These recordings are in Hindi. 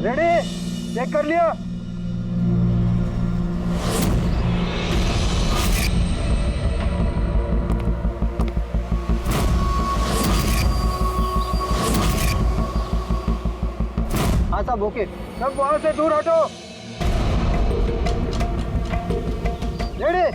रेडी? चेक कर लिया? हाँ साहब, ओके। सब वहां से दूर हटो। रेडी?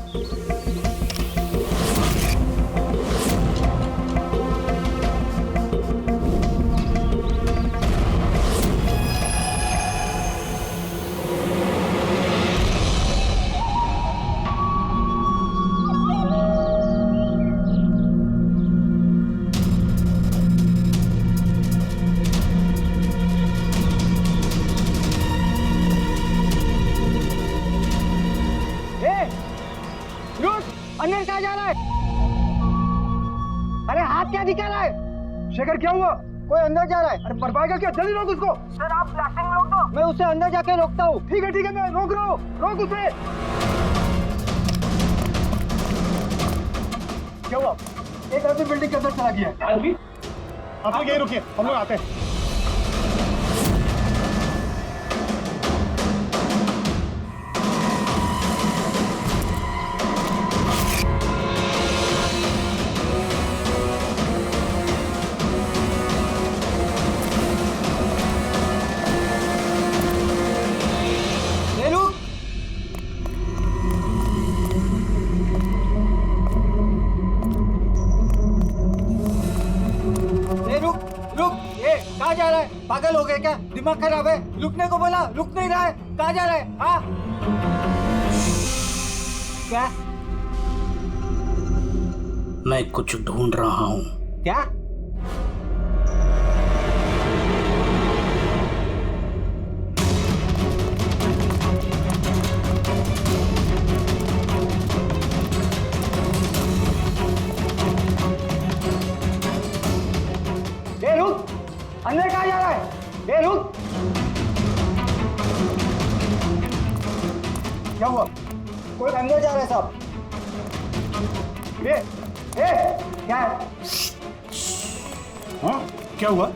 अंदर कहाँ जा रहा है? अरे हाथ क्या दिखा रहा है? शेखर क्या हुआ? कोई अंदर जा रहा है। अरे बर्बाद क्या? जल्दी रोक उसको। सर आप ब्लास्टिंग रोक दो। मैं उसे अंदर जाके रोकता हूँ। ठीक है मैं रोक रहा हूँ। रोक उसे। क्या हुआ? एक आदमी बिल्डिंग के अंदर चला गया है। आदमी? आप लोग यहीं रुकिए, हम लोग आते हैं। कहाँ जा रहा है? पागल हो गए क्या? दिमाग खराब है? रुकने को बोला, रुक नहीं रहा है। कहाँ जा रहा है? हाँ? क्या? मैं कुछ ढूंढ रहा हूँ। क्या? रुक! अंदर कहाँ जा रहा है? रुक! क्या हुआ? कोई अंदर जा रहा है साहब। क्या है? हाँ? क्या हुआ?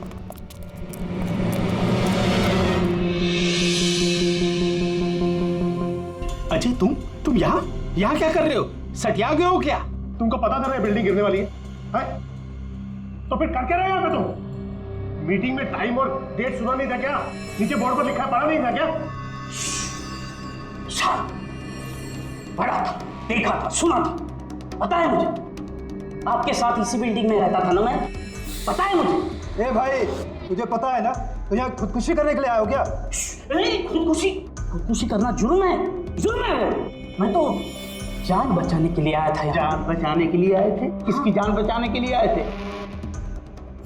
अजय तुम यहाँ क्या कर रहे हो? सटिया गए हो क्या? तुमको पता था ना बिल्डिंग गिरने वाली है? तो फिर कर क्या रहे हो यहाँ पे तुम? मीटिंग में टाइम और डेट सुना नहीं था क्या? नीचे बोर्ड पर लिखा पढ़ा नहीं था क्या? पढ़ा था, देखा था, सुना था। पता है मुझे, आपके साथ इसी बिल्डिंग में रहता था ना मैं। पता है मुझे। ए भाई, तुझे पता है ना तो यहाँ खुदकुशी करने के लिए आए हो क्या? खुदकुशी करना जुर्म है वो। मैं तो जान बचाने के लिए आया था। जान बचाने के लिए आए थे? किसकी जान बचाने के लिए आए थे?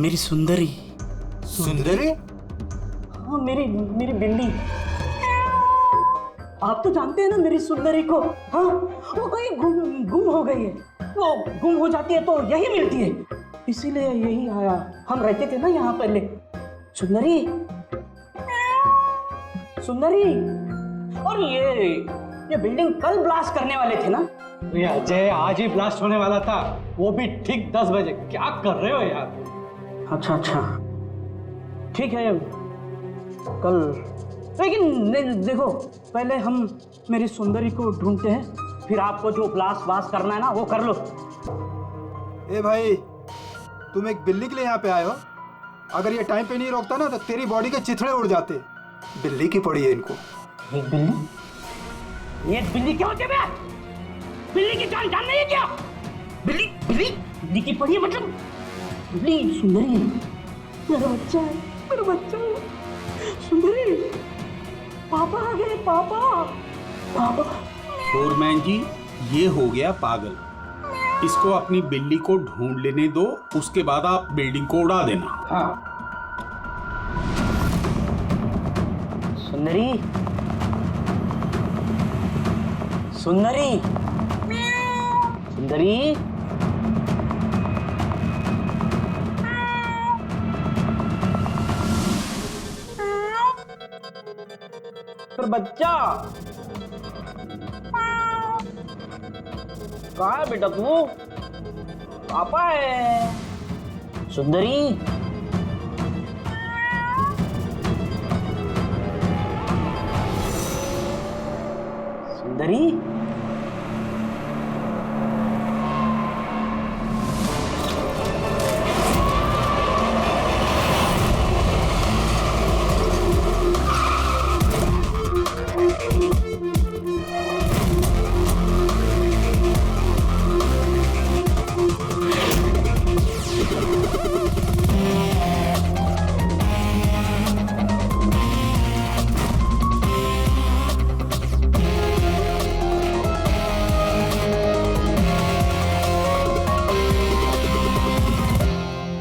मेरी सुंदरी। हाँ, मेरी बिल्ली। आप तो जानते हैं ना मेरी सुंदरी को। हाँ, वो कहीं गुम हो गई है। वो गुम हो जाती है तो यही मिलती है, इसीलिए यही आया। हम रहते थे ना यहाँ पहले। सुंदरी। और ये बिल्डिंग कल ब्लास्ट करने वाले थे ना? ये अजय आज ही ब्लास्ट होने वाला था, वो भी ठीक 10 बजे। क्या कर रहे हो यार? अच्छा, ठीक है कल, लेकिन देखो पहले हम मेरी सुंदरी को ढूंढते हैं, फिर आपको जो ब्लास्ट करना है ना वो कर लो। ए भाई, तुम एक बिल्ली के लिए यहाँ पे आए हो? अगर ये टाइम पे नहीं रोकता ना तो तेरी बॉडी के चिथड़े उड़ जाते। बिल्ली की पड़ी है इनको। एक बिल्ली? ये बिल्ली क्या होती है? बिल्ली की जान नहीं है क्या? बिल्ली की पड़ी है मतलब? बिल्ली सुंदरी, मेरा बच्चा है। सुंदरी, पापा आ गए। पापा। फोरमैन जी, ये हो गया पागल। इसको अपनी बिल्ली को ढूंढ लेने दो, उसके बाद आप बिल्डिंग को उड़ा देना। हाँ। सुंदरी। पर बच्चा कहाँ है बेटा तू? पापा है। सुंदरी। सुंदरी।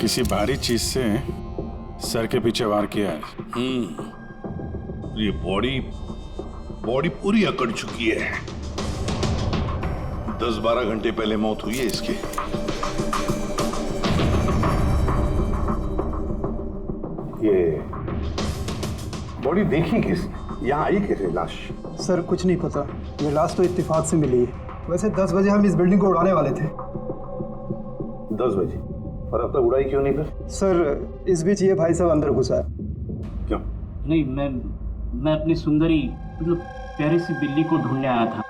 किसी भारी चीज से सर के पीछे वार किया है। ये बॉडी पूरी अकड़ चुकी है। 10-12 घंटे पहले मौत हुई है इसकी। ये बॉडी देखी किसने? यहाँ आई कैसे लाश? सर कुछ नहीं पता, ये लाश तो इत्तेफाक से मिली है। वैसे 10 बजे हम इस बिल्डिंग को उड़ाने वाले थे। 10 बजे? और अब तक उड़ाई क्यों नहीं फिर? सर इस बीच ये भाई साहब अंदर घुसा है। क्यों? नहीं, मैं अपनी सुंदरी मतलब प्यारी सी बिल्ली को ढूंढने आया था,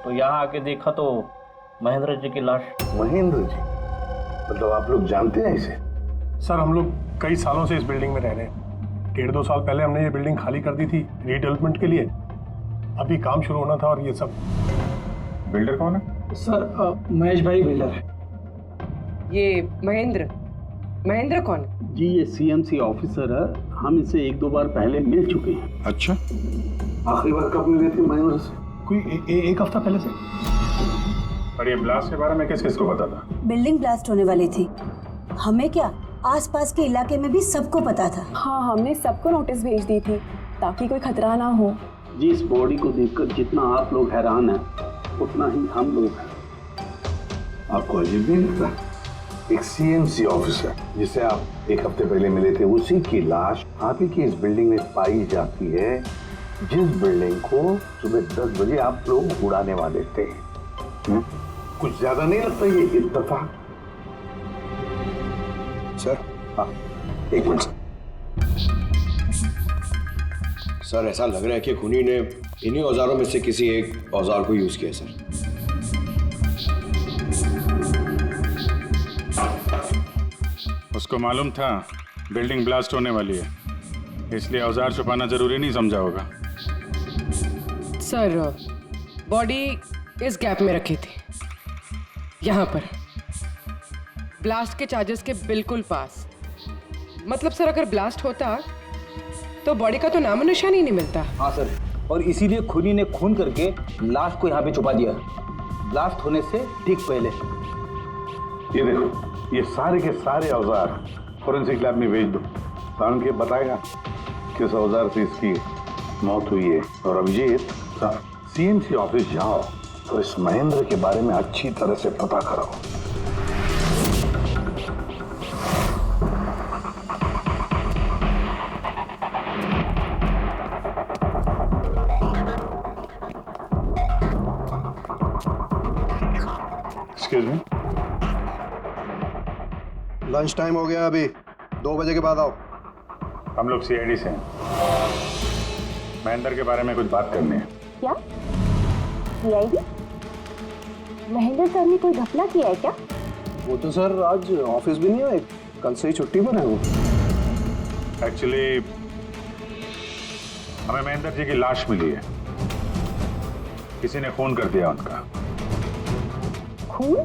तो यहाँ आके देखा तो महेंद्र जी की लाश। महेंद्र जी? मतलब आप लोग जानते हैं इसे? सर हम लोग कई सालों से इस बिल्डिंग में रह रहे हैं। 1.5-2 साल पहले हमने ये बिल्डिंग खाली कर दी थी रीडेवलपमेंट के लिए। अभी काम शुरू होना था और ये सब। बिल्डर कौन है? सर महेश भाई बिल्डर है। ये महेंद्र कौन है? जी ये सीएमसी ऑफिसर है, हम इसे 1-2 बार पहले मिल चुके हैं। अच्छा, आखिरी बार कब मिले थे महेंद्र से? कोई एक हफ्ता पहले से। और ये ब्लास्ट के बारे में किस किस को पता था? बिल्डिंग ब्लास्ट होने वाली थी, हमें क्या आसपास के इलाके में भी सबको पता था। हाँ, हमने सबको नोटिस भेज दी थी ताकि कोई खतरा ना हो। जी इस बॉडी को देखकर जितना आप लोग हैरान हैं उतना ही हम लोग हैं। आपको अजीब नहीं लगता? एक सीएमसी ऑफिसर जिसे आप 1 हफ्ते पहले मिले थे, उसी की लाश आप ही की इस बिल्डिंग में पाई जाती है, जिस बिल्डिंग को सुबह 10 बजे आप लोग उड़ाने वाले थे। कुछ ज्यादा नहीं लगता ये इत्तेफाक? सर हाँ, एक मिनट सर, ऐसा लग रहा है कि खूनी ने इन्हीं औजारों में से किसी एक औजार को यूज किया सर। उसको मालूम था बिल्डिंग ब्लास्ट होने वाली है, इसलिए औजार छुपाना जरूरी नहीं समझा होगा। सर बॉडी इस गैप में रखी थी, यहाँ पर ब्लास्ट के चार्जेस के बिल्कुल पास। मतलब सर अगर ब्लास्ट होता तो बॉडी का तो नामो निशान ही नहीं मिलता। हाँ सर, और इसीलिए खूनी ने खून करके लाश को यहाँ पे छुपा दिया, ब्लास्ट होने से ठीक पहले। ये देखो, ये सारे के सारे औजार फोरेंसिक लैब में भेज दो। साउंड के बताएगा किस औजार से इसकी मौत हुई है। और अभिजीत, सीएमसी ऑफिस जाओ तो इस महेंद्र के बारे में अच्छी तरह से पता करो। एक्सक्यूज मी, लंच टाइम हो गया, अभी 2 बजे के बाद आओ। हम लोग सीआईडी से हैं, महेंद्र के बारे में कुछ बात करनी है। क्या सीआईडी? महेंद्र सर ने कोई घपला किया है क्या? वो तो सर आज ऑफिस भी नहीं आए, कल से ही छुट्टी पर है वो। एक्चुअली हमें महेंद्र जी की लाश मिली है, किसी ने खून कर दिया उनका। खून?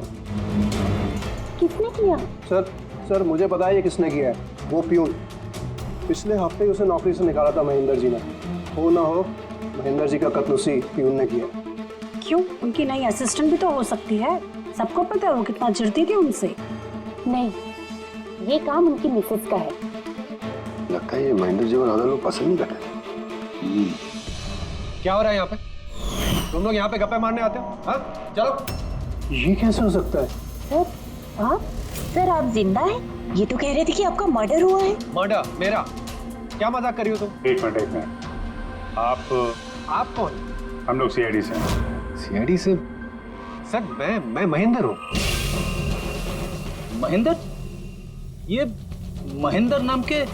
किसने किया? सर मुझे पता है ये किसने किया है, वो प्यून। पिछले हफ्ते ही उसे नौकरी से निकाला था महेंद्र जी ने। हो ना हो महेंद्र जी का कत्ल उसी प्यून ने किया। क्यों, उनकी नई असिस्टेंट भी तो हो सकती है, सबको पता है वो कितना चिढ़ती थी उनसे। नहीं, ये काम उनकी मिसेस का है। लगता है ये महेंद्र जी को ज्यादा लोग पसंद नहीं करते। क्या हो रहा है यहाँ पे? तुम लोग यहाँ पे गप्पे मारने आते हो? हाँ चलो। ये कैसे हो सकता है? सर आप जिंदा हैं? ये तो कह रहे थे कि आपका मर्डर हुआ है। मर्डर मेरा? क्या मजाक कर रही हो तुम? एक मिनट, आप कौन? हम लोग सीआईडी से हैं। सीआईडी से? सर मैं महेंद्र हूँ। महेंद्र? ये महेंद्र नाम के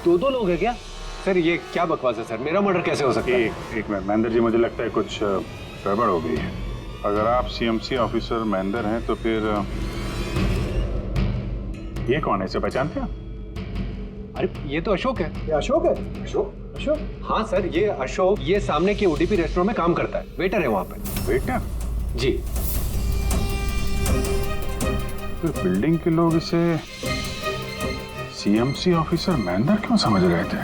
2 लोग हैं क्या? सर ये क्या बकवास है सर, मेरा मर्डर कैसे हो सकता है? एक मिनट महेंद्र जी, मुझे लगता है कुछ गड़बड़ हो गई है। अगर आप सीएमसी ऑफिसर महेंद्र हैं तो फिर ये कौन है, इसे पहचानते हैं? अरे ये तो अशोक है। ये अशोक है? अशोक? अशोक? हाँ सर, ये अशोक ये सामने के ओडीपी रेस्टोरेंट में काम करता है, वेटर है वहाँ पे। वेटर? जी। तो बिल्डिंग के लोग इसे सीएमसी ऑफिसर महेंद्र क्यों समझ रहे थे?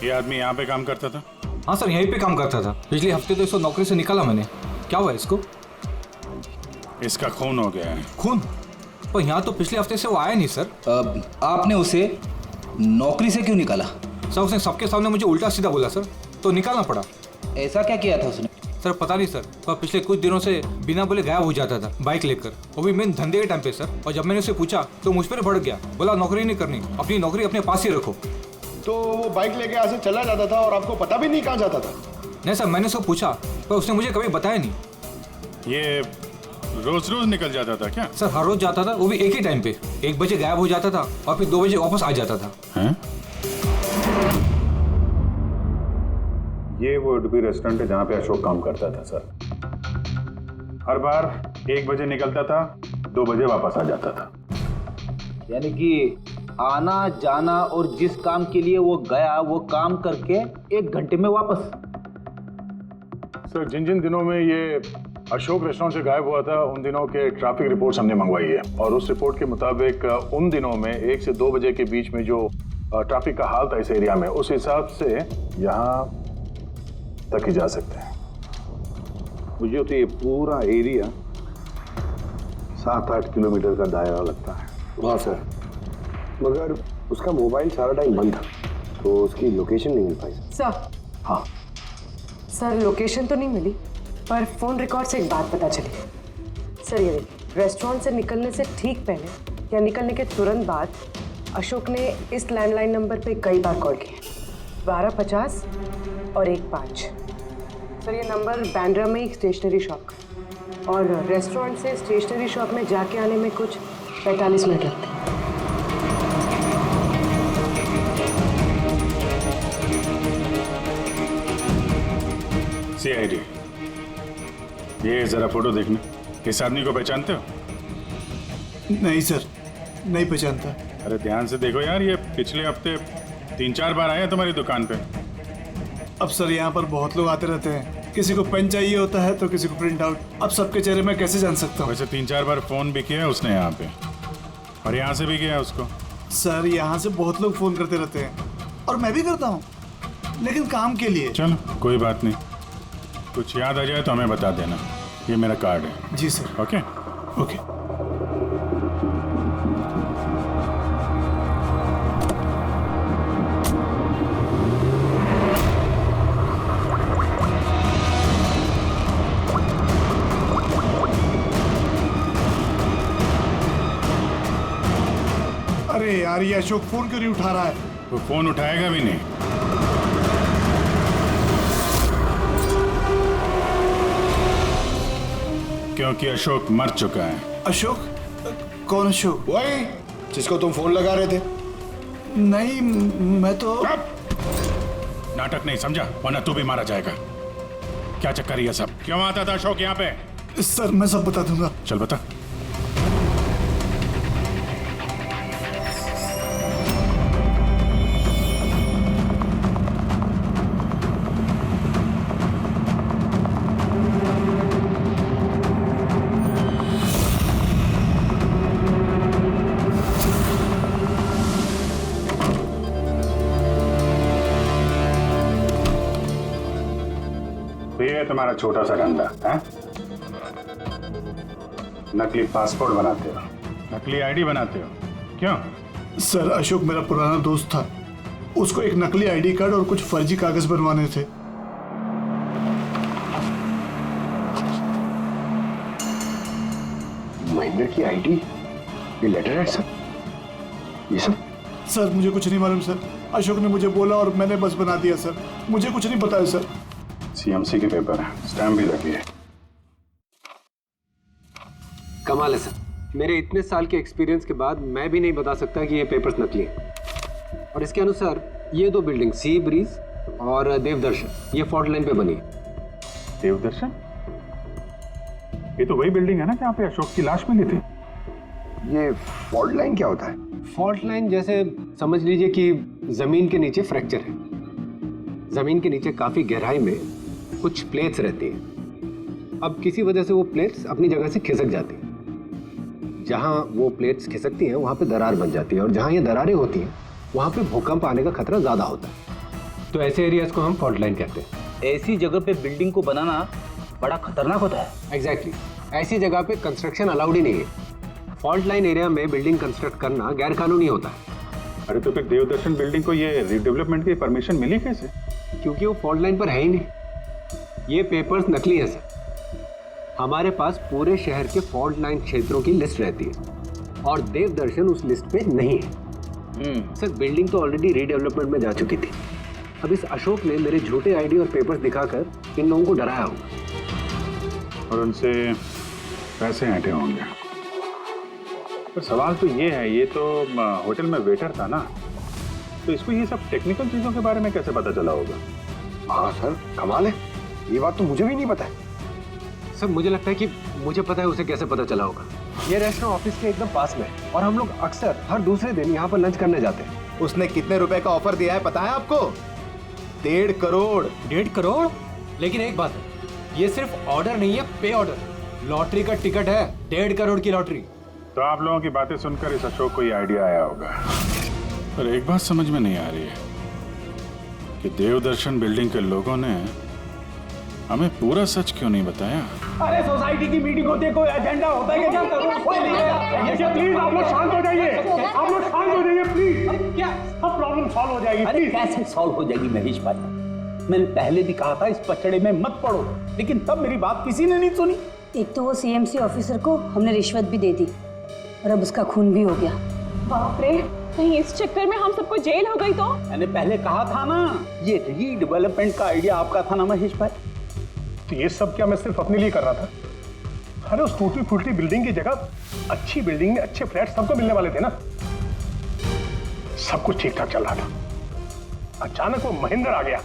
ये आदमी यहाँ पे काम करता था? हाँ सर, यहीं पे काम करता था। पिछले हफ्ते तो इसको नौकरी से निकाला मैंने। क्या हुआ इसको? इसका खून हो गया है। खून? पर यहाँ तो पिछले हफ्ते से वो आया नहीं सर। आपने उसे नौकरी से क्यों निकाला? सर उसने सबके सामने मुझे उल्टा सीधा बोला सर, तो निकालना पड़ा। ऐसा क्या किया था उसने? सर पता नहीं सर, पर पिछले कुछ दिनों से बिना बोले गायब हो जाता था बाइक लेकर, वो भी मेन धंधे के टाइम पे सर। और जब मैंने उसे पूछा तो मुझ पर भड़क गया, बोला नौकरी नहीं करनी, अपनी नौकरी अपने पास ही रखो। तो वो बाइक लेके यहाँ से चला जाता था और आपको पता भी नहीं कहाँ जाता था? नहीं सर, मैंने उसको पूछा पर उसने मुझे कभी बताया नहीं। ये रोज रोज निकल जाता था क्या? सर हर रोज जाता था, वो भी एक ही टाइम पे। 1 बजे गायब हो जाता था और फिर 2 बजे वापस आ जाता था। हैं? ये वो ओडीपी रेस्टोरेंट है जहाँ पे अशोक काम करता था सर। हर बार 1 बजे निकलता था, 2 बजे वापस आ जाता था। यानी कि आना जाना और जिस काम के लिए वो गया वो काम करके 1 घंटे में वापस। सर जिन जिन दिनों में ये अशोक रेस्टोरेंट से गायब हुआ था उन दिनों के ट्रैफिक रिपोर्ट्स हमने मंगवाई है, और उस रिपोर्ट के मुताबिक उन दिनों में 1 से 2 बजे के बीच में जो ट्रैफिक का हाल था इस एरिया में, उस हिसाब से यहाँ तक ही जा सकते हैं। मुझे तो ये पूरा एरिया 7-8 किलोमीटर का दायरा लगता है। हाँ सर, मगर उसका मोबाइल सारा टाइम बंद था, तो उसकी लोकेशन नहीं मिल पाई सर। हाँ सर लोकेशन तो नहीं मिली, पर फोन रिकॉर्ड से एक बात पता चली। सर ये रेस्टोरेंट से निकलने से ठीक पहले या निकलने के तुरंत बाद अशोक ने इस लैंडलाइन नंबर पे कई बार कॉल किया, 1250 और 15। सर ये नंबर बैंड्रा में ही स्टेशनरी शॉप का, और रेस्टोरेंट से स्टेशनरी शॉप में जाके आने में कुछ 45 मिनट लगते हैं। CID, ये जरा फोटो देखना। इस आदमी को पहचानते हो? नहीं सर, नहीं पहचानता। अरे ध्यान से देखो यार, ये पिछले हफ्ते 3-4 बार आए हैं तुम्हारी दुकान पे। अब सर यहाँ पर बहुत लोग आते रहते हैं, किसी को पेन चाहिए होता है तो किसी को प्रिंट आउट। अब सबके चेहरे में कैसे जान सकता हूँ? वैसे 3-4 बार फोन भी किया है उसने यहाँ पे, और यहाँ से भी किया है उसको। सर यहाँ से बहुत लोग फोन करते रहते हैं, और मैं भी करता हूँ, लेकिन काम के लिए। चलो कोई बात नहीं, कुछ याद आ जाए तो हमें बता देना। ये मेरा कार्ड है। जी सर। Okay okay. अरे यार, ये अशोक फोन क्यों नहीं उठा रहा है? वो फोन उठाएगा भी नहीं। क्योंकि अशोक मर चुका है। अशोक? कौन अशोक? वही जिसको तुम फोन लगा रहे थे। नहीं, मैं तो नाटक नहीं समझा, वरना तू भी मारा जाएगा। क्या चक्कर ये सब? क्यों आता था अशोक यहाँ पे? सर मैं सब बता दूंगा। चल बता। ये तुम्हारा छोटा सा धंधा है? नकली पासपोर्ट बनाते हो, नकली आईडी बनाते हो, क्यों? सर अशोक मेरा पुराना दोस्त था, उसको एक नकली आईडी कार्ड और कुछ फर्जी कागज बनवाने थे। महेंद्र की आईडी, ये लेटर है सर, ये सब? सर मुझे कुछ नहीं मालूम सर, अशोक ने मुझे बोला और मैंने बस बना दिया सर, मुझे कुछ नहीं पता है सर। सीएमसी के पेपर है, स्टैम्प भी लगी है। कमाल है सर, मेरे इतने साल के एक्सपीरियंस के बाद मैं भी नहीं बता सकता कि ये पेपर्स नकली हैं। और इसके अनुसार ये 2 बिल्डिंग सी ब्रीज और देवदर्शन ये फॉल्ट लाइन पे बनी है। देवदर्शन? ये तो वही बिल्डिंग है ना जहाँ पे अशोक की लाश मिली थी। ये फॉल्ट लाइन क्या होता है? फॉल्ट लाइन जैसे समझ लीजिए कि जमीन के नीचे फ्रैक्चर है। जमीन के नीचे काफी गहराई में कुछ प्लेट्स रहती हैं। अब किसी वजह से वो प्लेट्स अपनी जगह से खिसक जाती हैं। जहाँ वो प्लेट्स खिसकती हैं वहाँ पे दरार बन जाती है, और जहाँ ये दरारें होती हैं वहाँ पे भूकंप आने का खतरा ज्यादा होता है। तो ऐसे एरियाज को हम फॉल्ट लाइन कहते हैं। ऐसी जगह पे बिल्डिंग को बनाना बड़ा खतरनाक होता है। एग्जैक्टली, ऐसी जगह पे कंस्ट्रक्शन अलाउड ही नहीं है। फॉल्ट लाइन एरिया में बिल्डिंग कंस्ट्रक्ट करना गैर कानूनी होता है। अरे तो फिर देवदर्शन बिल्डिंग को ये रीडेवलपमेंट की परमिशन मिली कैसे? क्योंकि वो फॉल्ट लाइन पर है ही नहीं। ये पेपर्स नकली है सर। हमारे पास पूरे शहर के फॉल्ट लाइन क्षेत्रों की लिस्ट रहती है और देवदर्शन उस लिस्ट पे नहीं है। सर बिल्डिंग तो ऑलरेडी रीडेवलपमेंट में जा चुकी थी। अब इस अशोक ने मेरे झूठे आईडी और पेपर्स दिखाकर इन लोगों को डराया होगा और उनसे पैसे ऐंठे होंगे। पर सवाल तो ये है, ये तो होटल में वेटर था ना, तो इसको ये सब टेक्निकल चीजों के बारे में कैसे पता चला होगा? हाँ सर, कमाल है, ये बात तो मुझे भी नहीं पता है। सर मुझे लगता है कि मुझे पता है उसे कैसे पता चला होगा। ये रेस्टोरेंट ऑफिस के एकदम पास में है और हम लोग अक्सर हर दूसरे दिन यहाँ पर लंच करने जाते हैं। उसने कितने रुपए का ऑफर दिया है पता है आपको? 1.5 करोड़। 1.5 करोड़? लेकिन एक बात है, ये सिर्फ ऑर्डर नहीं है, पे ऑर्डर। लॉटरी का टिकट है, 1.5 करोड़ की लॉटरी। तो आप लोगों की बातें सुनकर इस अशोक को ये आइडिया आया होगा। पर एक बात समझ में नहीं आ रही है कि देवदर्शन बिल्डिंग के लोगों ने हमें पूरा सच क्यों नहीं बताया? अरे सोसाइटी की मीटिंग होती है, कोई एजेंडा होता है क्या? प्लीज आप लोग शांत हो जाइए, आप लोग शांत हो जाइए प्लीज। क्या सब प्रॉब्लम सॉल्व हो जाएगी। अरे कैसे सॉल्व हो जाएगी महेश भाई? मैंने पहले भी कहा था इस पचड़े में मत पड़ो, लेकिन तब मेरी बात किसी ने नहीं सुनी। एक तो वो सीएमसी ऑफिसर को हमने रिश्वत भी दे दी और अब उसका खून भी हो गया। बाप रे, कहीं इस चक्कर में हम सबको जेल हो गई तो? मैंने पहले कहा था ना, ये रीडेवलपमेंट का आइडिया आपका था ना महेश भाई? तो ये सब क्या मैं सिर्फ अपने लिए कर रहा था? अरे उस टूटी फूटी बिल्डिंग की जगह अच्छी बिल्डिंग में अच्छे फ्लैट सबको मिलने वाले थे ना। सब कुछ ठीक ठाक चल रहा था। अचानक वो महेंद्र आ गया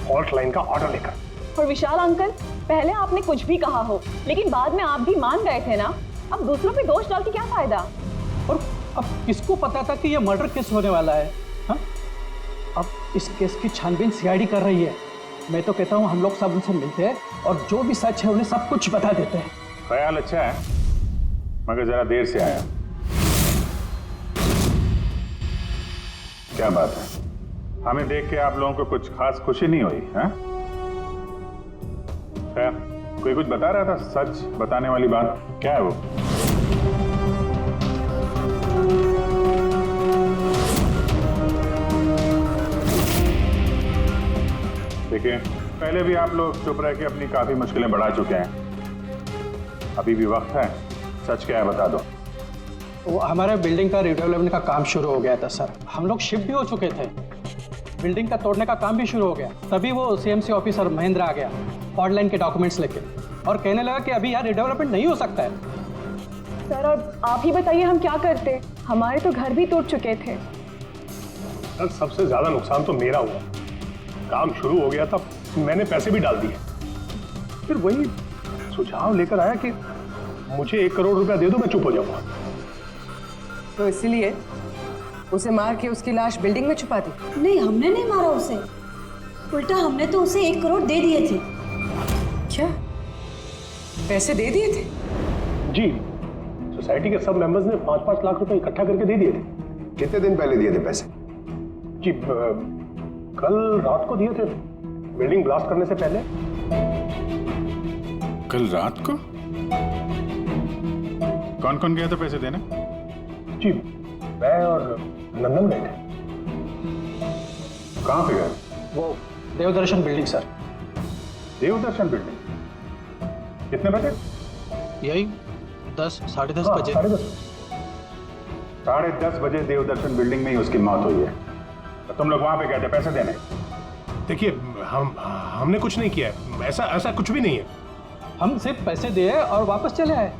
फॉल्ट लाइन का ऑर्डर लेकर। और विशाल अंकल, पहले आपने कुछ भी कहा हो, लेकिन बाद में आप भी मान गए थे ना। अब दूसरों पे दोष डाल के क्या फायदा? और अब किसको पता था कि ये मर्डर केस होने वाला है? हा? अब इस केस की छानबीन सीआईडी कर रही है। मैं तो कहता हूँ हम लोग सब उनसे मिलते हैं और जो भी सच है उन्हें सब कुछ बता देते हैं। ख्याल अच्छा है, मगर जरा देर से आया। क्या बात है, हमें देख के आप लोगों को कुछ खास खुशी नहीं हुई? है कोई कुछ बता रहा था, सच बताने वाली बात क्या है वो? देखिए, पहले भी आप लोग चुप रह के अपनी काफी मुश्किलें बढ़ा चुके हैं। अभी भी वक्त है, सच क्या है बता दो। वो हमारे बिल्डिंग का रिडेवलपमेंट का काम शुरू हो गया था सर। हम लोग शिफ्ट भी हो चुके थे, बिल्डिंग का तोड़ने का काम भी शुरू हो गया। तभी वो सीएमसी ऑफिसर महेंद्र आ गया फॉल्ट लाइन के डॉक्यूमेंट्स लेके और कहने लगा कि अभी यहाँ रिडेवलपमेंट नहीं हो सकता है। सर अब आप ही बताइए हम क्या करते? हमारे तो घर भी टूट चुके थे। सर सबसे ज्यादा नुकसान तो मेरा हुआ। काम शुरू हो गया था, मैंने पैसे भी डाल दिए। फिर वही सुझाव लेकर आया कि मुझे 1 करोड़ रुपया दे दो, मैं चुप हो जाऊंगा। तो इसीलिए उसे मार के उसकी लाश बिल्डिंग में छुपा दी? नहीं, हमने नहीं मारा उसे, उल्टा हमने तो उसे 1 करोड़ दे दिए थे। क्या पैसे दे दिए थे? जी, सोसाइटी के सब मेंबर्स ने 5-5 लाख रुपए इकट्ठा करके दे दिए थे। कितने दिन पहले दिए थे पैसे? जी कल रात को दिए थे, बिल्डिंग ब्लास्ट करने से पहले। कल रात को? कौन कौन गया था पैसे देने? जी मैं और नंदन गए थे। कहाँ पे गए? वो देवदर्शन बिल्डिंग सर। देवदर्शन बिल्डिंग? कितने बजे? यही 10, साढ़े 10 बजे। 10:30 बजे देवदर्शन बिल्डिंग में ही उसकी मौत हुई है। तो तुम लोग वहां पे गए थे पैसे देने? देखिए हमने कुछ नहीं किया है, ऐसा कुछ भी नहीं है। हम सिर्फ पैसे दिए और वापस चले आए।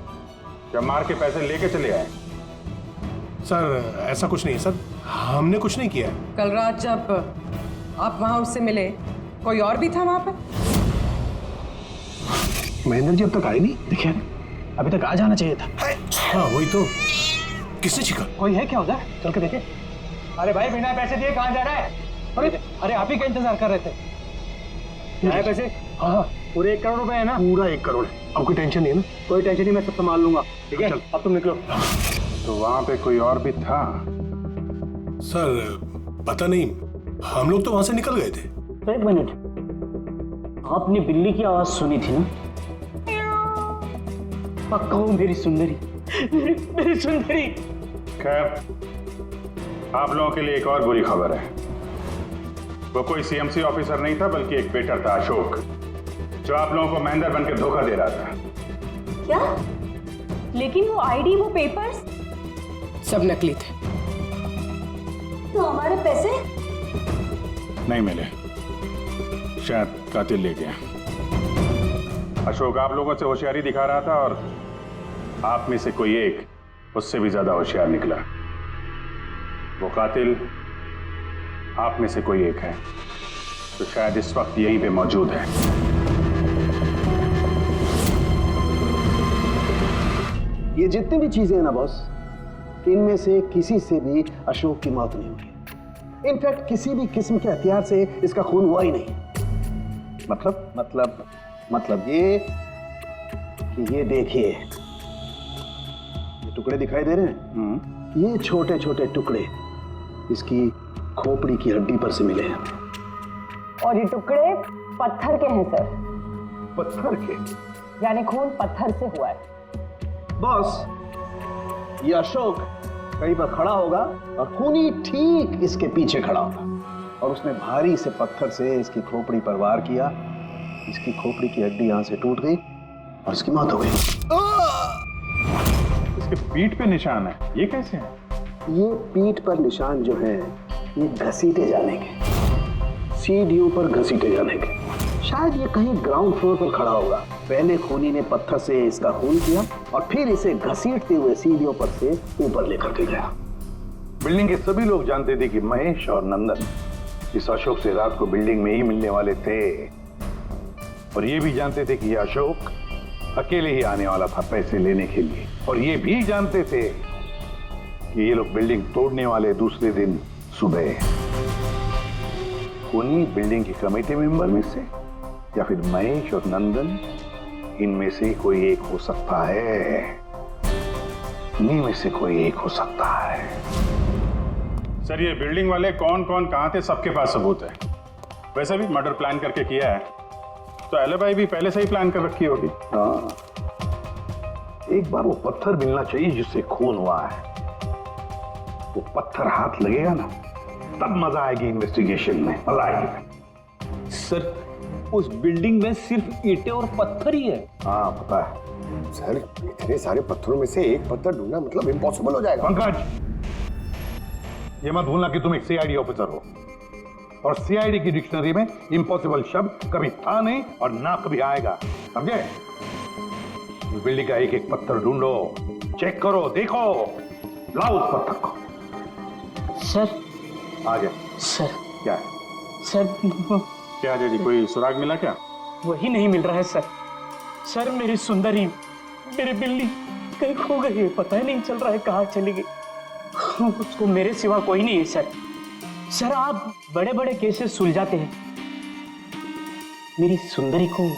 जब मार के पैसे लेके चले आए? सर ऐसा कुछ नहीं है सर, हमने कुछ नहीं किया है। कल रात जब आप वहां उससे मिले, कोई और भी था वहां पर? महेंद्र जी अब तक आए नहीं। देखिए अभी तक आ जाना चाहिए था। हाँ वही तो। किसने छिका? कोई है क्या उधर? चल के देखे। अरे भाई बिना पैसे दिए कहाँ जा रहा है? अरे आप ही का इंतजार कर रहे थे। क्या है पैसे? हाँ पूरे 1 करोड़ रुपए है ना? पूरा 1 करोड़ है। अब कोई टेंशन नहीं है ना? कोई टेंशन नहीं, मैं सब संभाल लूंगा। ठीक है अब तुम निकलो। तो वहां पे कोई और भी था? सर पता नहीं, हम लोग तो वहां से निकल गए थे। 1 मिनट, आपने बिल्ली की आवाज सुनी थी ना? पक्का वो मेरी सुंदरी, मेरी सुंदरी। खैर आप लोगों के लिए एक और बुरी खबर है। वो कोई सीएमसी ऑफिसर नहीं था बल्कि एक वेटर था, अशोक, जो आप लोगों को महेंद्र बनकर धोखा दे रहा था। क्या? लेकिन वो आईडी, वो पेपर्स सब नकली थे। तो हमारे पैसे? नहीं मिले, शायद कातिल ले गया। अशोक आप लोगों से होशियारी दिखा रहा था और आप में से कोई एक उससे भी ज्यादा होशियार निकला। वो कातिल आप में से कोई एक है, तो शायद इस वक्त यहीं पे मौजूद है। ये जितनी भी चीजें हैं ना बॉस, इनमें से किसी से भी अशोक की मौत नहीं हुई। इनफैक्ट किसी भी किस्म के हथियार से इसका खून हुआ ही नहीं। मतलब ये कि ये देखिए, ये टुकड़े दिखाई दे रहे हैं? ये छोटे छोटे टुकड़े इसकी खोपड़ी की हड्डी पर से मिले हैं। और ये टुकड़े पत्थर के हैं सर। पत्थर के? यानी खून पत्थर से हुआ है। बॉस ये अशोक कहीं पर खड़ा होगा और खूनी ठीक इसके पीछे खड़ा होगा और उसने भारी से पत्थर से इसकी खोपड़ी पर वार किया। इसकी खोपड़ी की हड्डी यहां से टूट गई और इसकी मौत हो गई। इसके पीठ पे निशान है, ये कैसे है? ये पीठ पर निशान जो है ये घसीटे जाने के, सीढ़ियों पर घसीटे जाने के। शायद ये कहीं ग्राउंड फ्लोर पर खड़ा होगा। पहले खूनी ने पत्थर से इसका खून किया और फिर इसे घसीटते हुए सीढ़ियों पर से ऊपर लेकर के गया। बिल्डिंग के सभी लोग जानते थे कि महेश और नंदन इस अशोक से रात को बिल्डिंग में ही मिलने वाले थे, और ये भी जानते थे कि ये अशोक अकेले ही आने वाला था पैसे लेने के लिए, और ये भी जानते थे कि ये लोग बिल्डिंग तोड़ने वाले दूसरे दिन सुबह। खूनी बिल्डिंग की कमेटी मेंबर में से या फिर महेश और नंदन, इनमें से कोई एक हो सकता है। इन्हीं में से कोई एक हो सकता है। सर ये बिल्डिंग वाले कौन कौन कहां थे सबके पास सबूत है। वैसे भी मर्डर प्लान करके किया है तो एलिबाई भी पहले से ही प्लान कर रखी होगी। हाँ, एक बार वो पत्थर मिलना चाहिए जिससे खून हुआ है। वो पत्थर हाथ लगेगा ना, तब मजा आएगी इन्वेस्टिगेशन में, मजा आएगी। सर उस बिल्डिंग में सिर्फ ईंटें और पत्थर ही है। हाँ पता है सर, इतने सारे पत्थरों में से एक पत्थर ढूंढना मतलब इम्पॉसिबल हो जाएगा। पंकज, ये मत भूलना कि तुम एक सीआईडी ऑफिसर हो, और सीआईडी की डिक्शनरी में इम्पॉसिबल शब्द कभी था नहीं और ना कभी आएगा, समझे? उस बिल्डिंग का एक एक पत्थर ढूंढो, चेक करो, देखो, लाओ उस पत्थर को। सर आगे सर क्या सर क्या जी, कोई सुराग मिला क्या? वही नहीं मिल रहा है सर। सर मेरी सुंदरी, मेरी बिल्ली कहीं खो गई है, पता ही नहीं चल रहा है कहाँ चली गई। उसको मेरे सिवा कोई नहीं है सर। सर आप बड़े बड़े केसेस सुलझाते हैं, मेरी सुंदरी को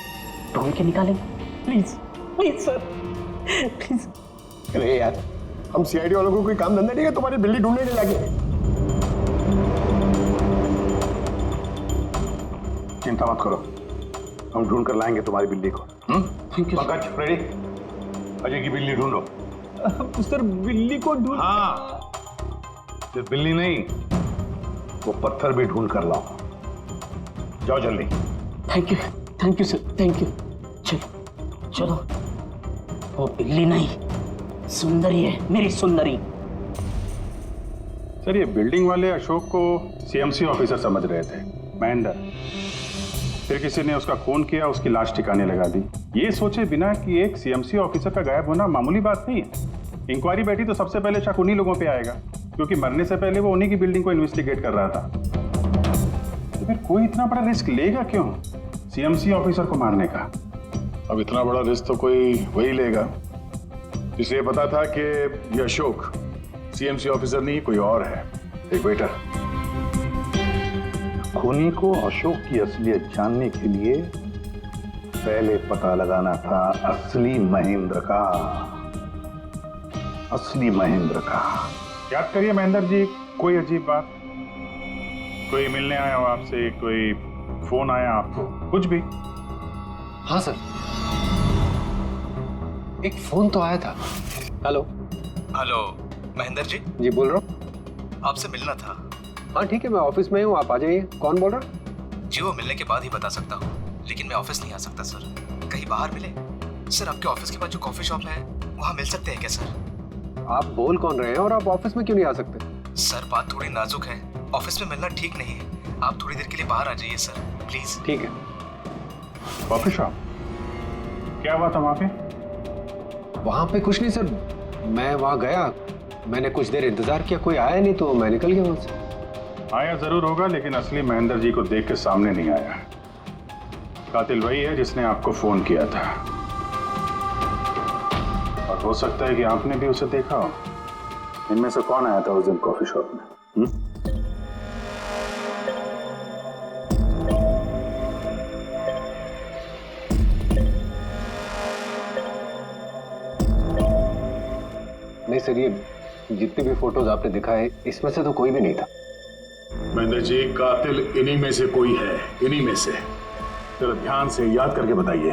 ढूंढ के निकालेंगे प्लीज, प्लीज सर, प्लीज। अरे यार, हम सीआईडी वालों को कोई काम धंधा नहीं है तुम्हारी बिल्ली ढूंढने के लगे। चिंता मत करो, हम ढूंढ कर लाएंगे तुम्हारी बिल्ली को। पंकज, रेडी? अजय की बिल्ली ढूंढो। सर बिल्ली को ढूंढ? हाँ, सिर्फ बिल्ली नहीं, वो पत्थर भी ढूंढ कर लाओ। जाओ जल्दी। Thank you sir, thank you. चलो चलो, वो बिल्ली नहीं सुंदरी है, मेरी सुंदरी। सर ये बिल्डिंग वाले अशोक को सीएमसी ऑफिसर समझ रहे थे, महेंद्र। फिर किसी ने उसका खून किया, उसकी लाश ठिकाने लगा दी, ये सोचे बिना कि एक सीएमसी ऑफिसर का गायब होना मामूली बात नहीं है। इंक्वायरी बैठी तो सबसे पहले शक उन्हीं लोगों पे आएगा, क्योंकि मरने से पहले वो उन्हीं की बिल्डिंग को इन्वेस्टिगेट कर रहा था। तो फिर कोई इतना बड़ा रिस्क लेगा क्यों सीएमसी ऑफिसर को मारने का? अब इतना बड़ा रिस्क तो कोई वही लेगा जिसे पता था कि ये अशोक सीएमसी ऑफिसर नहीं कोई और है, एक वेटर। खूनी को अशोक की असलियत जानने के लिए पहले पता लगाना था असली महेंद्र का। असली महेंद्र का। याद करिए महेंद्र जी, कोई अजीब बात, कोई मिलने आया हो आपसे, कोई फोन आया आपको, कुछ भी? हाँ सर, एक फोन तो आया था। Hello hello Mahendra ji. जी बोल रहा हूँ। आपसे मिलना था। हाँ ठीक है, मैं ऑफिस में हूँ, आप आ जाइए। कौन बोल रहा? जी वो मिलने के बाद ही बता सकता हूँ, लेकिन मैं ऑफिस नहीं आ सकता सर। कहीं बाहर मिले? सर आपके ऑफिस के पास जो कॉफी शॉप है वहाँ मिल सकते हैं क्या सर? आप बोल कौन रहे हैं और आप ऑफिस में क्यों नहीं आ सकते? सर बात थोड़ी नाजुक है, ऑफिस में मिलना ठीक नहीं है। आप थोड़ी देर के लिए बाहर आ जाइए सर, प्लीज। ठीक है। Coffee shop? क्या हुआ था वहाँ पे? वहाँ पे कुछ नहीं सर, मैं वहाँ गया, मैंने कुछ देर इंतजार किया, कोई आया नहीं तो मैं निकल गया वहाँ से। आया जरूर होगा, लेकिन असली महेंद्र जी को देख के सामने नहीं आया। कातिल वही है जिसने आपको फोन किया था, और हो सकता है कि आपने भी उसे देखा हो। इनमें से कौन आया था उस दिन कॉफी शॉप में? नहीं सर, ये जितने भी फोटोज आपने दिखाए इसमें से तो कोई भी नहीं था। महेंद्र जी, कातिल इन्हीं में से कोई है, इन्हीं में से। जरा ध्यान से याद करके बताइए।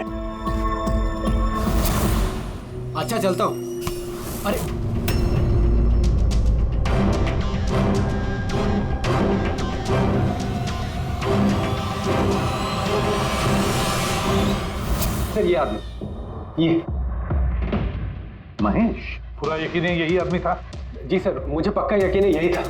अच्छा चलता हूं। अरे सर ये आदमी, ये महेश, पूरा यकीन है यही आदमी था? जी सर, मुझे पक्का यकीन है यही था।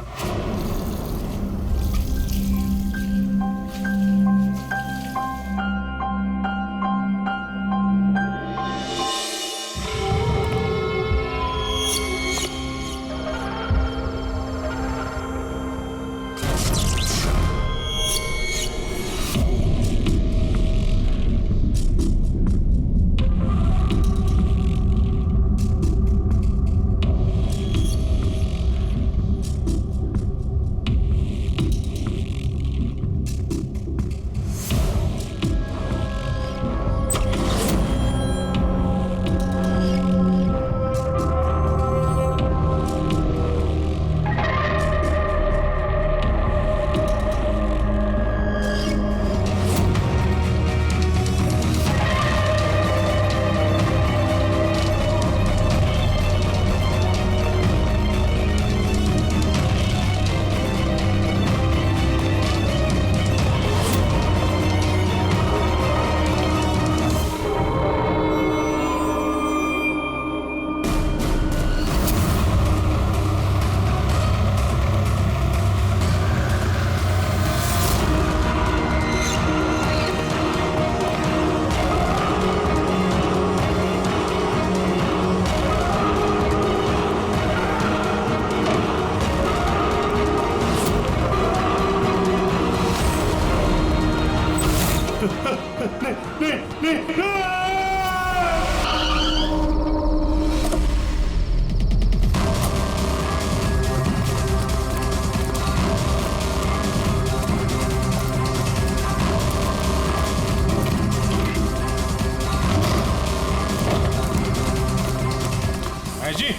महेश जी,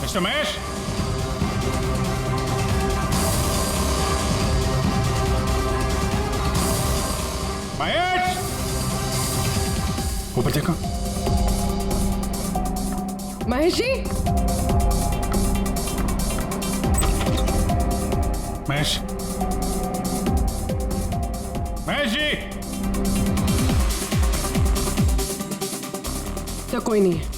मिस्टर महेश, महेश, ऊपर देखो। महेश जी, महेश, महेश जी। क्या कोई नहीं है?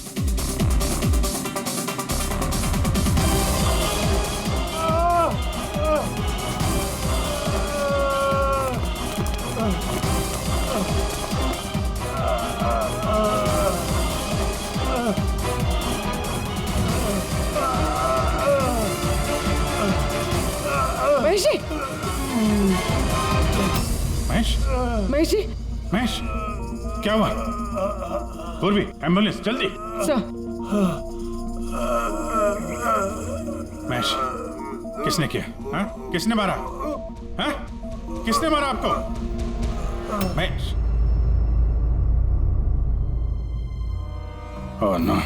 महेश जी, महेश, महेश जी, महेश, क्या हुआ? पूर्वी, एम्बुलेंस जल्दी। सर। महेश, किसने किया? हाँ? किसने मारा? हाँ? किसने मारा आपको? Mahesh. Oh no.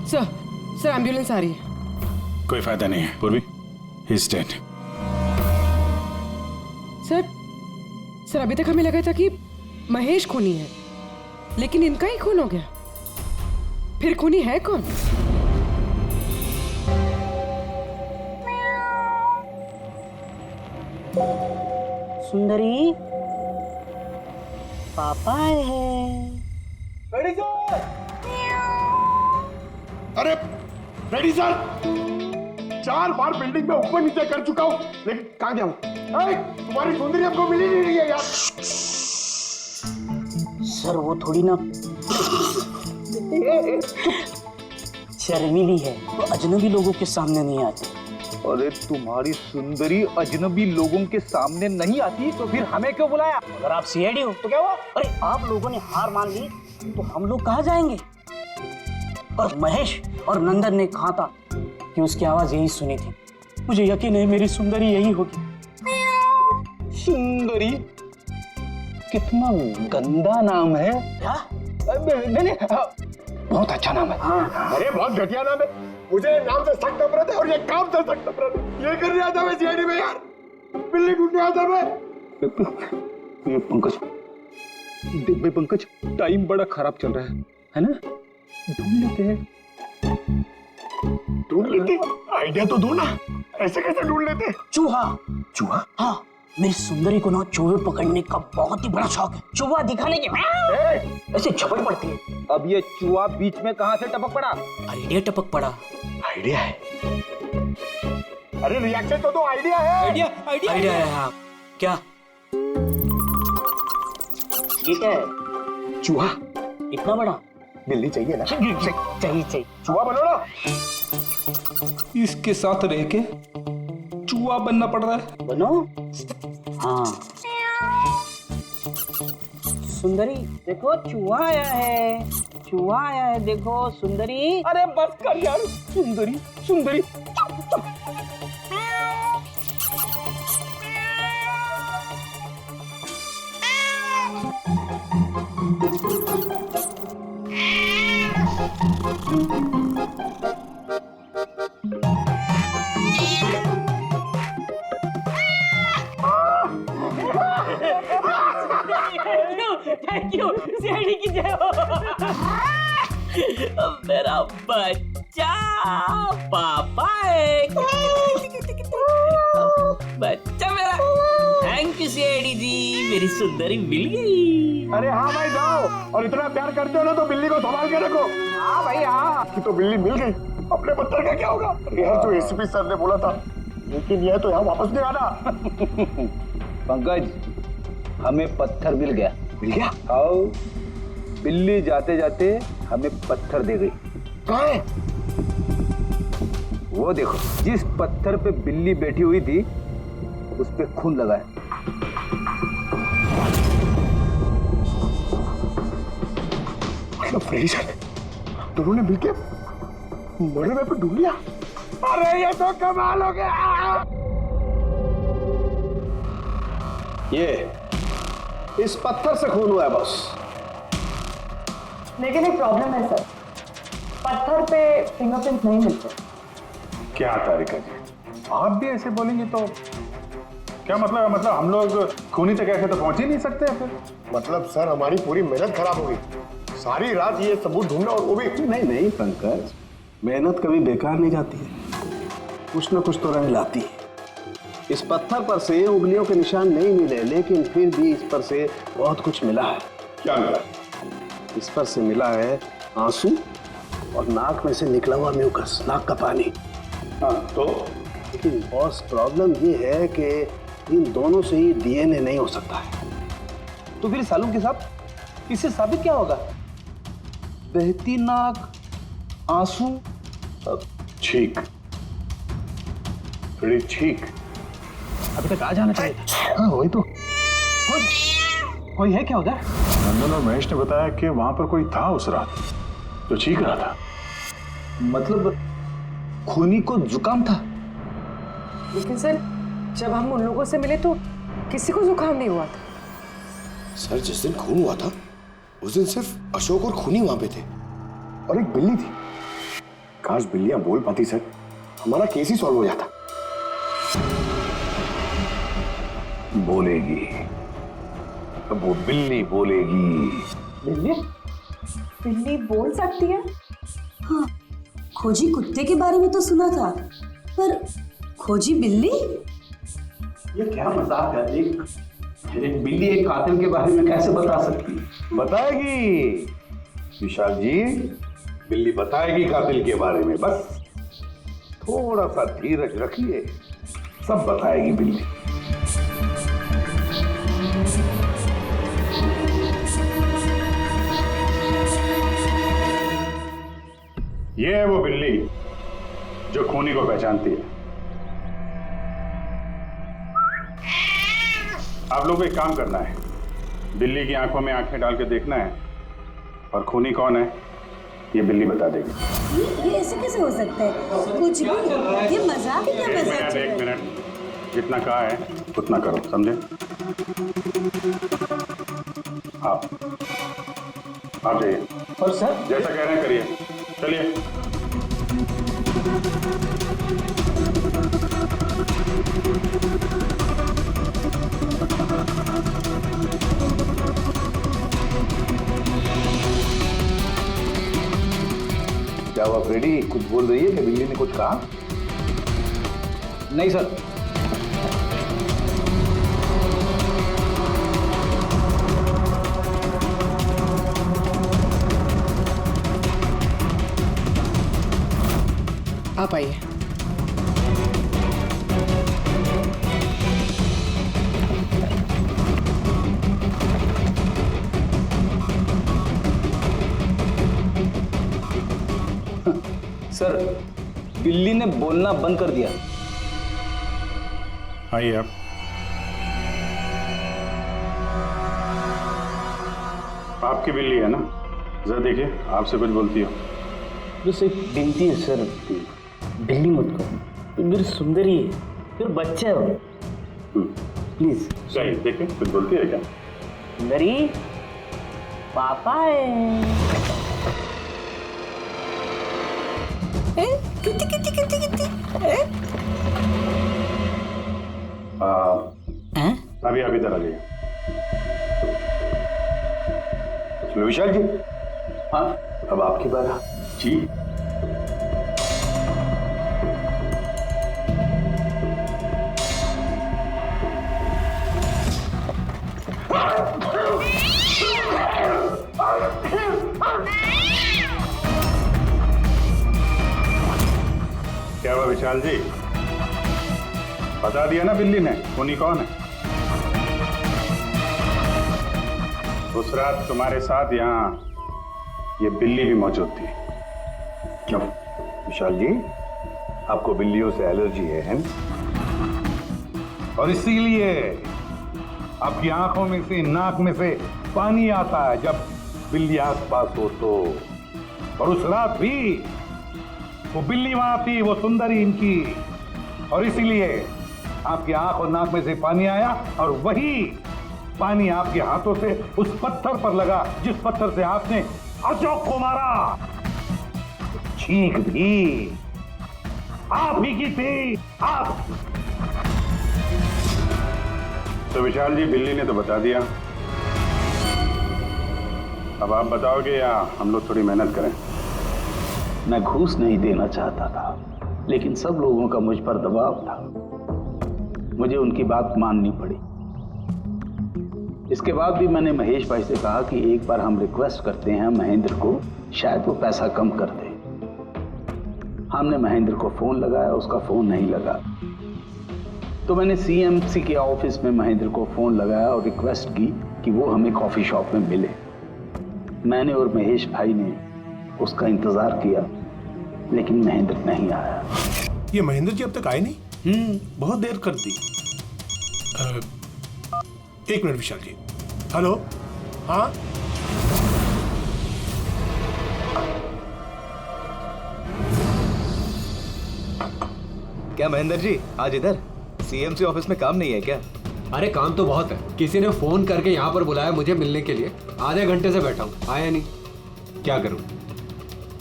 Sir ambulance आ रही है। कोई फायदा नहीं है पूर्वी, ही इज डेड। सर अभी तक हमें लगा था कि महेश खूनी है, लेकिन इनका ही खून हो गया। फिर खूनी है कौन? सुंदरी, पापा आए हैं। अरे रेडी सर, 4 बार बिल्डिंग में ऊपर नीचे कर चुका हूँ, लेकिन कहाँ गया हूँ? तुम्हारी सुंदरी हमको मिली नहीं रही है यार। सर वो थोड़ी ना शर्मीली है, तो अजनबी लोगों के सामने नहीं आती। अरे तुम्हारी सुंदरी अजनबी लोगों के सामने नहीं आती तो फिर हमें क्यों बुलाया? अगर आप सीआईडी हो तो क्या हुआ? अरे आप लोगों ने हार मान ली तो हम लोग कहाँ जाएंगे? और महेश और नंदन ने कहा था कि उसकी आवाज यही सुनी थी। मुझे यकीन है मेरी सुंदरी यही होगी। सुंदरी? कितना गंदा नाम है। क्या? नहीं, बहुत अच्छा नाम है। अरे बहुत घटिया नाम है। मुझे नाम से सख्त नफरत है और ये काम से सख्त नफरत है। ये करने आता मैं सीआईडी में यार, बिल्ली ढूंढने आता मैं। पंकज, टाइम बड़ा खराब चल रहा है ना? ढूंढ लेते हैं। ढूंढ लेते? आइडिया तो दो ना, ऐसे कैसे ढूंढ लेते? चूहा। चूहा? हाँ, मेरी सुंदरी को ना चूहे पकड़ने का बहुत ही बड़ा शौक है। चूहा दिखाने के ऐसे झपट पड़ती है। अब ये चूहा बीच में कहाँ से टपक पड़ा? आइडिया टपक पड़ा। आइडिया है? अरे रिएक्शन तो दो, आइडिया है। आइडिया है। हाँ, क्या? ये क्या है? चूहा। इतना बड़ा? बिल्ली चाहिए ना? चाहिए। चूहा बनो ना। इसके साथ रह के चूहा बनना पड़ रहा है। बनो? हाँ। सुंदरी देखो, चूहा आया है। चूहा आया है, देखो सुंदरी। अरे बस कर यार। सुंदरी, सुंदरी। थैंक यू, सीआईडी की जय हो। मेरा बच्चा पापा है। बच्चा मेरा। थैंक यू सीआईडी जी, मेरी सुंदरी मिल गई। अरे हाँ भाई जाओ, और इतना प्यार करते हो ना तो बिल्ली को संभाल के रखो। हाँ भाई हाँ। कि तो बिल्ली मिल गई, अपने पत्थर का क्या होगा? यार जो एसीपी सर ने बोला था, लेकिन यह तो यहाँ वापस नहीं आना। पंकज, हमें पत्थर मिल गया। मिल गया? आओ, बिल्ली जाते जाते हमें पत्थर दे गई। कहाँ है? वो देखो, जिस पत्थर पे बिल्ली बैठी हुई थी उस पे खून लगा है। मतलब फ्रेडी सर दोनों ने मिलकर मर्डर वेपन ढूंढ लिया। अरे ये तो कमाल हो गया। ये इस पत्थर से खून हुआ है बॉस। लेकिन एक प्रॉब्लम है सर, पत्थर पे फिंगरप्रिंट नहीं मिलते। क्या तारिका जी, आप भी ऐसे बोलेंगे तो क्या मतलब हम लोग खूनी तक ऐसे तो पहुंच ही नहीं सकते फिर? मतलब सर हमारी पूरी मेहनत खराब हो गई। सारी रात ये सबूत ढूंढना, और वो भी नहीं पंकज, मेहनत कभी बेकार नहीं जाती है, कुछ ना कुछ तो रंग लाती है। इस पत्थर पर से उंगलियों के निशान नहीं मिले, लेकिन फिर भी इस पर से बहुत कुछ मिला है। क्या मिला? इस पर से मिला है आंसू और नाक में से निकला हुआ म्यूकस, नाक का पानी। हाँ तो? लेकिन बॉस प्रॉब्लम ये है कि इन दोनों से ही डीएनए नहीं हो सकता है। तो फिर सालू के साथ इससे साबित क्या होगा? बहती नाक, आंसू, छींक, थोड़ी छींक। अभी तक आ जाना चाहिए था। हाँ वही तो। कोई है क्या उधर? नंदन और महेश ने बताया कि वहां पर कोई था उस रात जो चीख रहा था। मतलब खूनी को जुकाम था? लेकिन सर जब हम उन लोगों से मिले तो किसी को जुकाम नहीं हुआ था। सर जिस दिन खून हुआ था उस दिन सिर्फ अशोक और खूनी वहां पे थे और एक बिल्ली थी। काश बिल्लियां बोल पाती सर, हमारा केस ही सॉल्व हो जाता। बोलेगी, अब वो बिल्ली बोलेगी। बिल्ली? बिल्ली बोल सकती है? हाँ, खोजी कुत्ते के बारे में तो सुना था, पर खोजी बिल्ली? ये क्या मजाक है? एक बिल्ली एक कातिल के बारे में कैसे बता सकती है? बताएगी विशाल जी, बिल्ली बताएगी कातिल के बारे में। बस थोड़ा सा धीरज रखिए, सब बताएगी बिल्ली। ये है वो बिल्ली जो खूनी को पहचानती है। आप लोग को एक काम करना है, बिल्ली की आंखों में आंखें डाल के देखना है और खूनी कौन है ये बिल्ली बता देगी। ये ऐसे कैसे हो सकता है? कुछ भी, ये मजाक है क्या? मजाक? एक मिनट, जितना कहा है उतना करो, समझे? आप जाइए। और सर जैसा कह रहे हैं करिए, चलिए। क्या हुआ फ्रेडी, कुछ बोल रही है कि बिल्ली ने कुछ कहा? नहीं सर। आप आइए। सर बिल्ली ने बोलना बंद कर दिया। आइए आप। आपकी बिल्ली है ना? जरा देखिए, आपसे कुछ बोलती हो। बस एक विनती है सर, बिल्ली मत करो, मेरी सुंदरी है, फिर बच्चा है वो, प्लीज। सही, देखिए कुछ बोलती है क्या? सुंदरी पापा है। कितनी कितनी कितनी कितनी? अभी आप इधर आ जाइए। विशाल जी, हाँ अब आपकी बात। जी क्या हुआ विशाल जी, बता दिया ना बिल्ली ने खूनी कौन है? उस रात तुम्हारे साथ यहाँ ये बिल्ली भी मौजूद थी। क्यों विशाल जी, आपको बिल्लियों से एलर्जी है ना? और इसीलिए आपकी आंखों में से, नाक में से पानी आता है जब बिल्ली आसपास हो तो। और उस रात भी वो बिल्ली वहां थी, वो सुंदरी इनकी, और इसीलिए आपकी आंख और नाक में से पानी आया, और वही पानी आपके हाथों से उस पत्थर पर लगा जिस पत्थर से आपने अशोक को मारा। चीख भी आप ही की थी, आप। तो विशाल जी, बिल्ली ने तो बता दिया, अब आप बताओगे या हम लोग थोड़ी मेहनत करें? मैं घूस नहीं देना चाहता था, लेकिन सब लोगों का मुझ पर दबाव था, मुझे उनकी बात माननी पड़ी। इसके बाद भी मैंने महेश भाई से कहा कि एक बार हम रिक्वेस्ट करते हैं महेंद्र को, शायद वो पैसा कम कर दे। हमने महेंद्र को फोन लगाया, उसका फोन नहीं लगा, तो मैंने सीएमसी के ऑफिस में महेंद्र को फोन लगाया और रिक्वेस्ट की कि वो हमें कॉफी शॉप में मिले। मैंने और महेश भाई ने उसका इंतजार किया, लेकिन महेंद्र नहीं आया। ये महेंद्र जी अब तक आए नहीं? बहुत देर कर दी। एक मिनट विशाल जी, हेलो, हाँ क्या महेंद्र जी आज इधर सीएमसी ऑफिस में काम नहीं है क्या? अरे काम तो बहुत है, किसी ने फोन करके यहाँ पर बुलाया मुझे मिलने के लिए, आधे घंटे से बैठा हूँ, आया नहीं, क्या करूँ?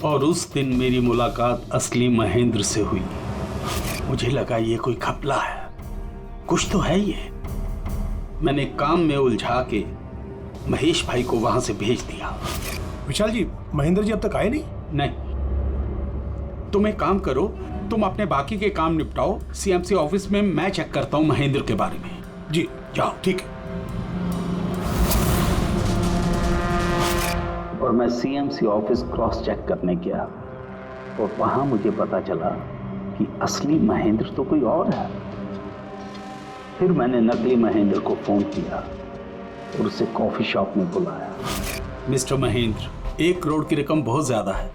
और उस दिन मेरी मुलाकात असली महेंद्र से हुई। मुझे लगा ये कोई घपला है, कुछ तो है ये। मैंने काम में उलझा के महेश भाई को वहां से भेज दिया। विशाल जी, महेंद्र जी अब तक आए नहीं? नहीं, तुम एक काम करो, तुम अपने बाकी के काम निपटाओ, सीएमसी ऑफिस में मैं चेक करता हूं महेंद्र के बारे में। जी जाओ, ठीक है। और मैं सीएमसी ऑफिस क्रॉस चेक करने गया और वहां मुझे पता चला कि असली महेंद्र तो कोई और है। फिर मैंने नकली महेंद्र को फोन किया और उसे कॉफी शॉप में बुलाया। मिस्टर महेंद्र, 1 करोड़ की रकम बहुत ज्यादा है,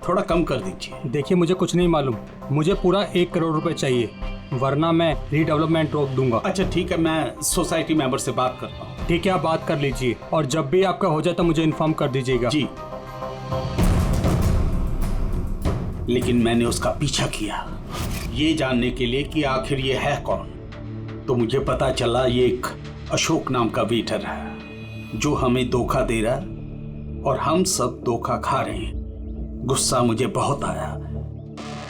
थोड़ा कम कर दीजिए। देखिए मुझे कुछ नहीं मालूम, मुझे पूरा 1 करोड़ रुपए चाहिए, वरना मैं रीडेवलपमेंट रोक दूंगा। अच्छा ठीक है, मैं सोसाइटी मेंबर से बात करता हूँ। ठीक है, आप बात कर लीजिए और जब भी आपका हो जाए तो मुझे इन्फॉर्म कर दीजिएगा। जी। लेकिन मैंने उसका पीछा किया ये जानने के लिए कि आखिर ये है कौन। तो मुझे पता चला ये एक अशोक नाम का वेटर है जो हमें धोखा दे रहा है और हम सब धोखा खा रहे हैं। गुस्सा मुझे बहुत आया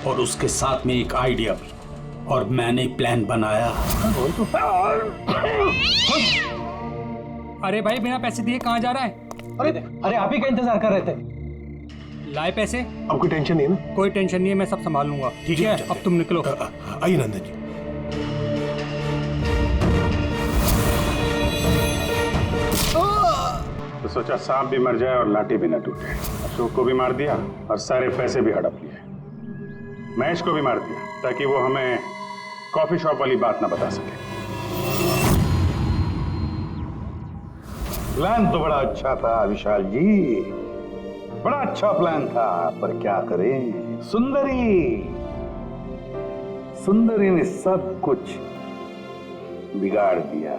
और उसके साथ में एक आइडिया भी, और मैंने प्लान बनाया। अरे भाई, बिना पैसे दिए कहाँ जा रहा है? अरे आप ही का इंतजार कर रहे थे। लाए पैसे? अब कोई टेंशन नहीं है ना? कोई टेंशन नहीं है, मैं सब संभाल लूंगा। ठीक है, अब तुम निकलो। आइए नंदन जी। तो सोचा सांप भी मर जाए और लाठी भी न टूटे। अशोक को भी मार दिया और सारे पैसे भी हड़प लिए। महेश को भी मार दिया ताकि वो हमें कॉफी शॉप वाली बात ना बता सके। प्लान तो बड़ा अच्छा था विशाल जी, बड़ा अच्छा प्लान था, पर क्या करें, सुंदरी ने सब कुछ बिगाड़ दिया।